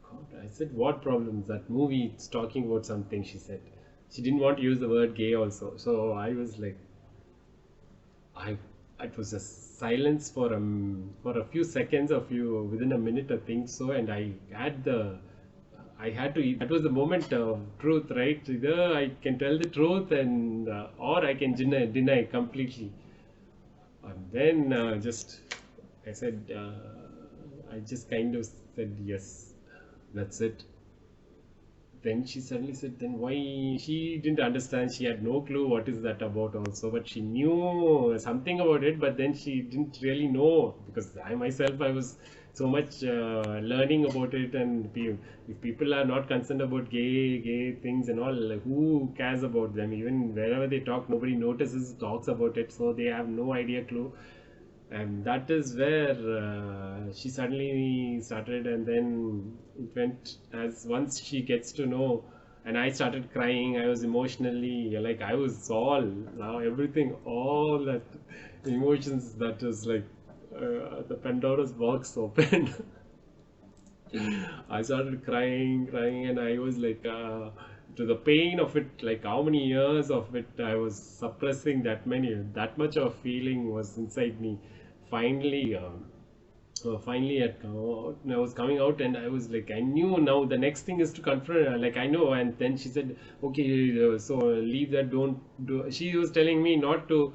God, I said, "What problems? That movie it's talking about something." She said. She didn't want to use the word gay also. So I was like, I it was a silence for a few seconds, within a minute, I think so, and I had to. That was the moment of truth, right? Either I can tell the truth, and or I can deny completely. And then just I said, I just kind of said yes, that's it. Then she suddenly said, then why? She didn't understand. She had no clue what is that about also, but she knew something about it, but then she didn't really know, because I myself, I was so much learning about it. And if people are not concerned about gay things and all, like, who cares about them? Even wherever they talk, nobody talks about it, so they have no idea, clue. And that is where she suddenly started, and then it went, as once she gets to know, and I started crying. I was emotionally, like, I was all now everything, all that emotions, that is like the Pandora's box opened. I started crying, and I was like, to the pain of it, like how many years of it I was suppressing, that much of feeling was inside me. Finally, finally I was coming out, and I was like, I knew now the next thing is to confront her, like I know. And then she said, okay, so leave that, don't do. She was telling me not to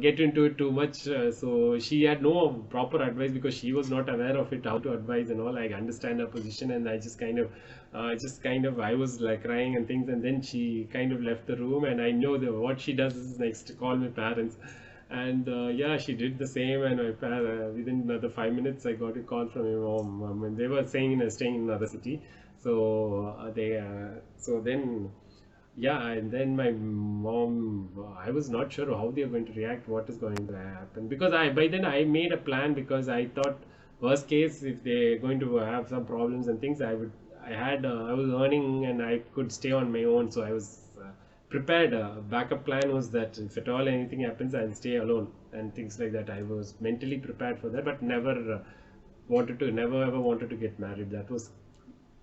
get into it too much, so she had no proper advice, because she was not aware of it, how to advise and all. I understand her position, and I just kind of, I was like crying and things, and then she kind of left the room, and I know that what she does is next to call my parents. And yeah, she did the same, and within another 5 minutes, I got a call from my mom. And they were staying in another city, so so then yeah, and then my mom, I was not sure how they are going to react, what is going to happen, because by then I made a plan, because I thought, worst case, if they're going to have some problems and things, I was earning, and I could stay on my own, so I was prepared. Backup plan was that if at all anything happens, I'll stay alone and things like that. I was mentally prepared for that, but never ever wanted to get married.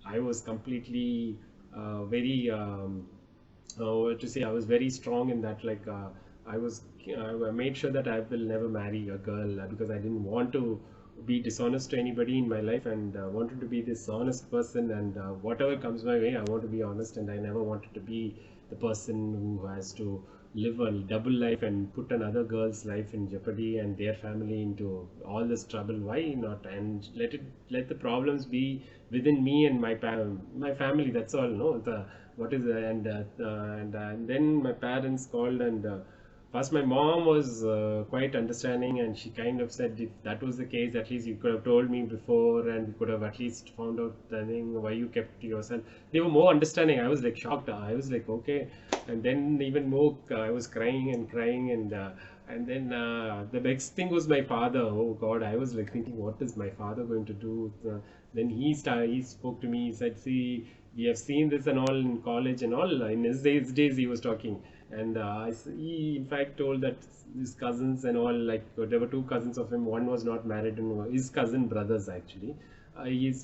I was completely very, what to say, I was very strong in that, like I made sure that I will never marry a girl because I didn't want to be dishonest to anybody in my life, and wanted to be this honest person, and whatever comes my way I want to be honest, and I never wanted to be the person who has to live a double life and put another girl's life in jeopardy and their family into all this trouble. Why not? And let the problems be within me and my family. That's all. No, the what is and then my parents called, and first my mom was quite understanding, and she kind of said, if that was the case, at least you could have told me before, and we could have at least found out the thing why you kept to yourself. They were more understanding. I was like shocked. I was like, okay. And then even more, I was crying and crying, and then the next thing was my father. Oh God, I was like thinking, what is my father going to do? Then he spoke to me. He said, see, we have seen this and all in college and all. In his days he was talking, and he in fact told that his cousins and all, like there were two cousins of him. One was not married, and his cousin brothers actually.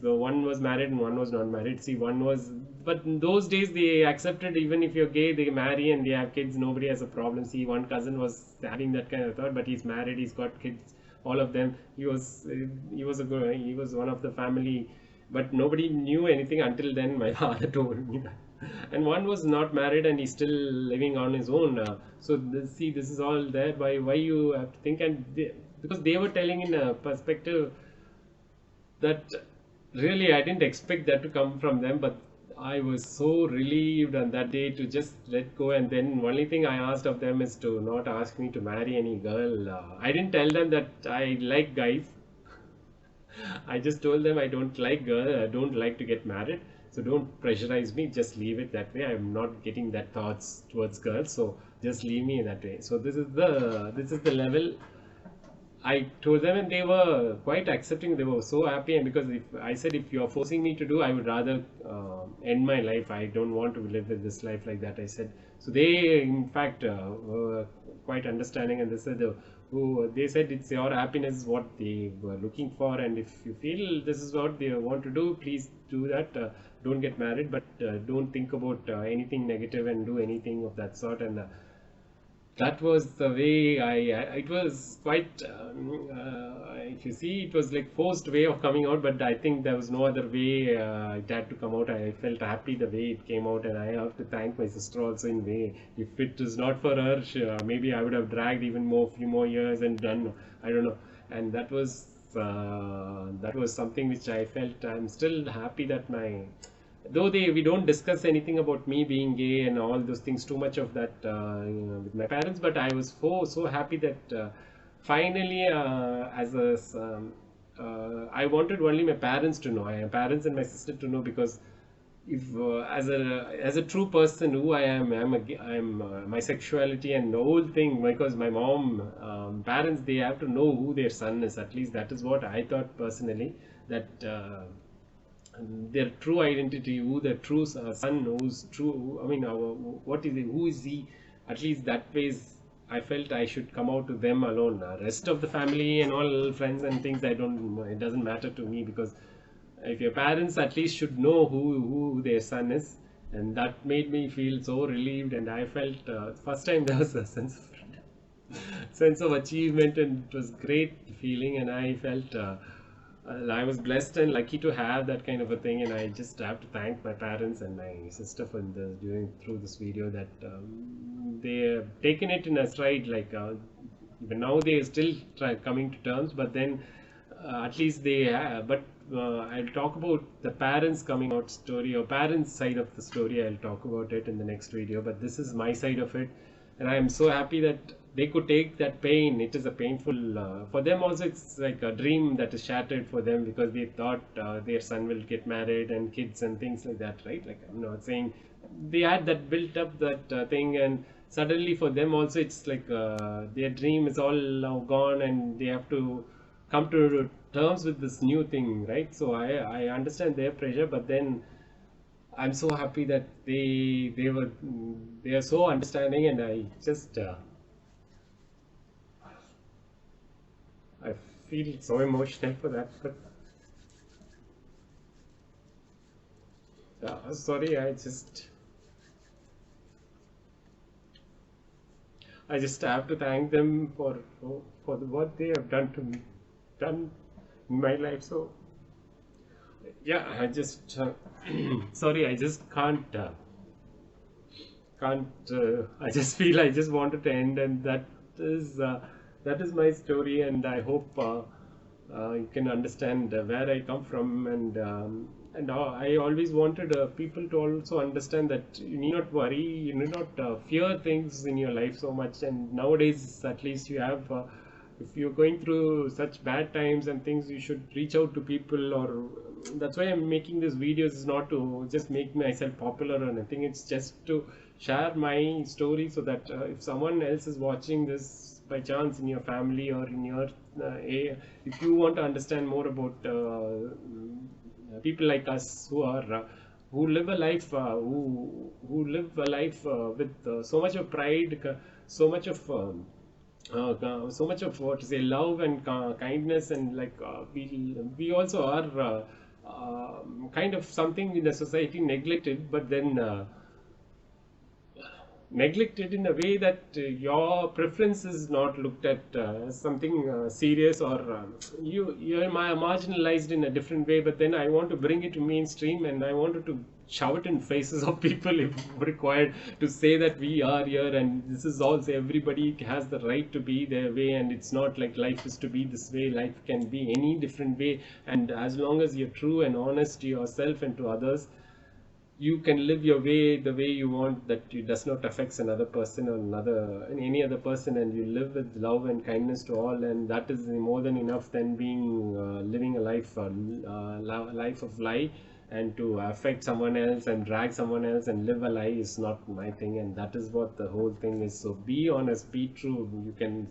One was married and one was not married. See, one was, but in those days they accepted, even if you're gay, they marry and they have kids. Nobody has a problem. See, one cousin was having that kind of thought, but he's married. He's got kids. All of them. He was one of the family, but nobody knew anything until then. My father told me that. And one was not married and he's still living on his own. See, this is all there. Why you have to think, because they were telling in a perspective that really I didn't expect that to come from them, but I was so relieved on that day to just let go. And then only thing I asked of them is to not ask me to marry any girl. I didn't tell them that I like guys. I just told them I don't like girl, I don't like to get married. So don't pressurize me. Just leave it that way. I'm not getting that thoughts towards girls. So just leave me in that way. So this is the level I told them, and they were quite accepting. They were so happy, and because if I said, if you're forcing me to do, I would rather end my life. I don't want to live with this life like that. I said. So they, in fact, were quite understanding, and they said, they said it's your happiness what they were looking for, and if you feel this is what they want to do, please do that. Don't get married, but don't think about anything negative and do anything of that sort. And that was the way it was quite if you see, it was like forced way of coming out, but I think there was no other way. It had to come out. I felt happy the way it came out, and I have to thank my sister also in way. If it is not for her, maybe I would have dragged even few more years and done, I don't know. And that was something which I felt. I'm still happy that though we don't discuss anything about me being gay and all those things too much of that with my parents, but I was so happy that finally I wanted only my parents to know, my parents and my sister to know, because if as a true person who I am, my sexuality and the whole thing, because my mom parents, they have to know who their son is. At least that is what I thought personally, that their true identity, who the true son, who's true, I mean, what is he, who is he, at least that ways I felt I should come out to them alone. Rest of the family and all friends and things, it doesn't matter to me, because if your parents at least should know who their son is. And that made me feel so relieved, and I felt first time there was a sense of achievement, and it was great feeling, and I felt I was blessed and lucky to have that kind of a thing. And I just have to thank my parents and my sister for doing through this video, that they have taken it in a stride. Like even now they are still coming to terms, but then at least they have. But I'll talk about the parents coming out story, or parents side of the story. I'll talk about it in the next video, but this is my side of it. And I am so happy that they could take that pain. It is a painful for them also. It's like a dream that is shattered for them, because they thought their son will get married and kids and things like that, right? Like, I'm not saying they had that built up that thing, and suddenly for them also it's like their dream is all now gone, and they have to come to terms with this new thing, right? So I understand their pressure, but then I'm so happy that they are so understanding, and I just I feel so emotional for that. But sorry, I just have to thank them for what they have done to me, done in my life. So yeah, I just sorry, I just can't I just feel I just wanted to end, and is uh, that is my story, and I hope you can understand where I come from, and I always wanted people to also understand that you need not worry, you need not fear things in your life so much. And nowadays, at least, you have if you're going through such bad times and things, you should reach out to people. Or that's why I'm making these videos, is not to just make myself popular or anything. It's just to share my story, so that if someone else is watching this by chance in your family or in your if you want to understand more about people like us who live a life who live a life with so much of pride, so much of so much of what to say, love and kindness, and like we also are kind of something in the society neglected, but then neglected in a way that your preference is not looked at as something serious, or you're marginalized in a different way. But then I want to bring it to mainstream, and I wanted to shove it in faces of people if required, to say that we are here, and this is also, everybody has the right to be their way, and it's not like life is to be this way. Life can be any different way, and as long as you're true and honest to yourself and to others, you can live your way the way you want, that it does not affect another person or any other person, and you live with love and kindness to all, and that is more than enough than being living a life of lie, and to affect someone else and drag someone else and live a lie is not my thing. And that is what the whole thing is. So be honest, be true. You can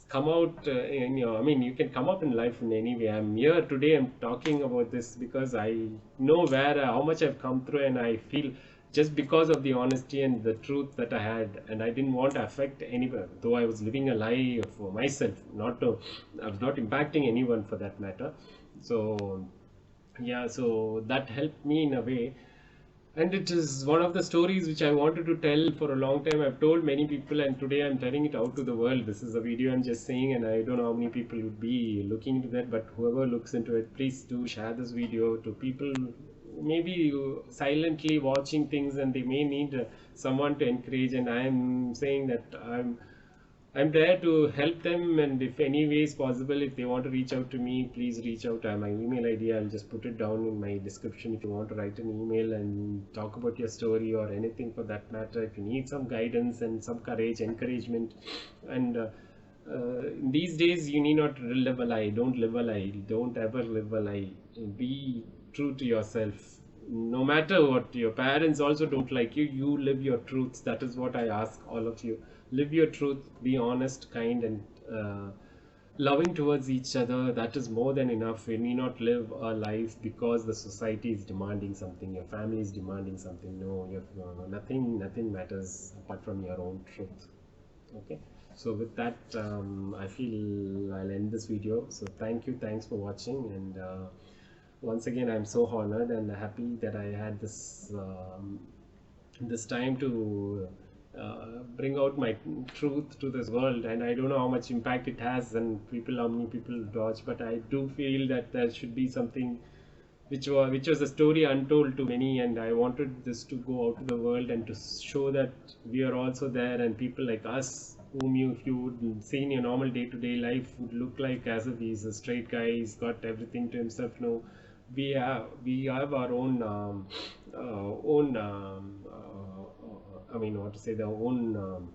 come out in your, I mean, you can come up in life in any way. I'm here today, I'm talking about this because I know where how much I've come through, and I feel just because of the honesty and the truth that I had, and I didn't want to affect anyone, though I was living a lie for myself, not to, I was not impacting anyone for that matter. So yeah, so that helped me in a way. And it is one of the stories which I wanted to tell for a long time. I've told many people, and today I'm telling it out to the world. This is a video I'm just saying, and I don't know how many people would be looking into that, but whoever looks into it, please do share this video to people maybe silently watching things, and they may need someone to encourage. And I'm saying that I'm there to help them, and if any way is possible, if they want to reach out to me, please reach out. My email ID, I'll just put it down in my description if you want to write an email and talk about your story or anything for that matter. If you need some guidance and some courage, encouragement, and these days you need not live a lie. Don't live a lie. Don't ever live a lie. Be true to yourself. No matter what your parents also don't like you, you live your truths. That is what I ask all of you. Live your truth, be honest, kind, and loving towards each other. That is more than enough. You need not live a life because the society is demanding something, your family is demanding something. No, nothing matters apart from your own truth. Okay, so with that, I feel I'll end this video. So thanks for watching, and once again, I'm so honored and happy that I had this time to bring out my truth to this world. And I don't know how much impact it has, and how many people watch, but I do feel that there should be something which was a story untold to many, and I wanted this to go out to the world and to show that we are also there, and people like us, whom if you would see in your normal day-to-day life, would look like as if he's a straight guy, he's got everything to himself. No, we have our own I mean, what to say, their own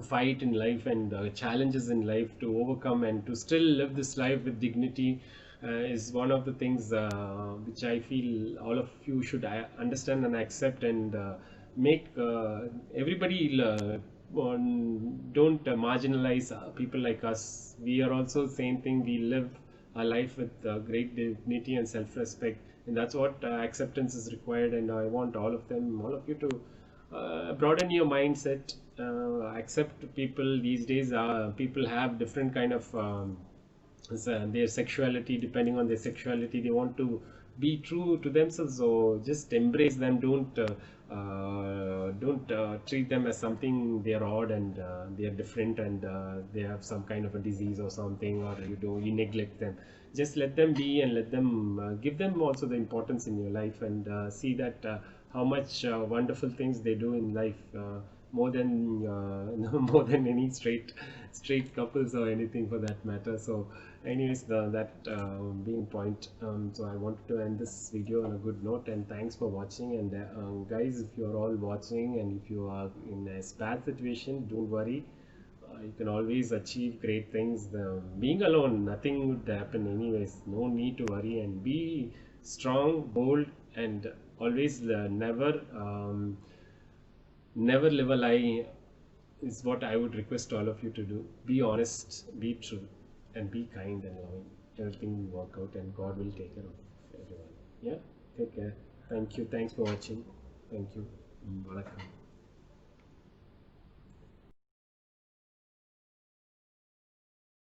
fight in life, and challenges in life to overcome, and to still live this life with dignity is one of the things which I feel all of you should understand and accept, and make everybody don't marginalize people like us. We are also the same thing. We live a life with great dignity and self-respect, and that's what acceptance is required. And I want all of you to broaden your mindset, accept people. These days people have different kind of their sexuality. Depending on their sexuality, they want to be true to themselves. So just embrace them. Don't treat them as something they are odd and they are different and they have some kind of a disease or something, or you neglect them. Just let them be and let them give them also the importance in your life, and see that how much wonderful things they do in life, more than more than any straight couples or anything for that matter. So anyways, that being point, so I wanted to end this video on a good note, and thanks for watching. And guys, if you're all watching and if you are in a bad situation, don't worry. You can always achieve great things. Being alone, nothing would happen anyways. No need to worry, and be strong, bold, and always never live a lie is what I would request all of you to do. Be honest, be true, and be kind and loving. Everything will work out, and God will take care of everyone. Yeah, take care. Thank you. Thanks for watching. Thank you. Welcome.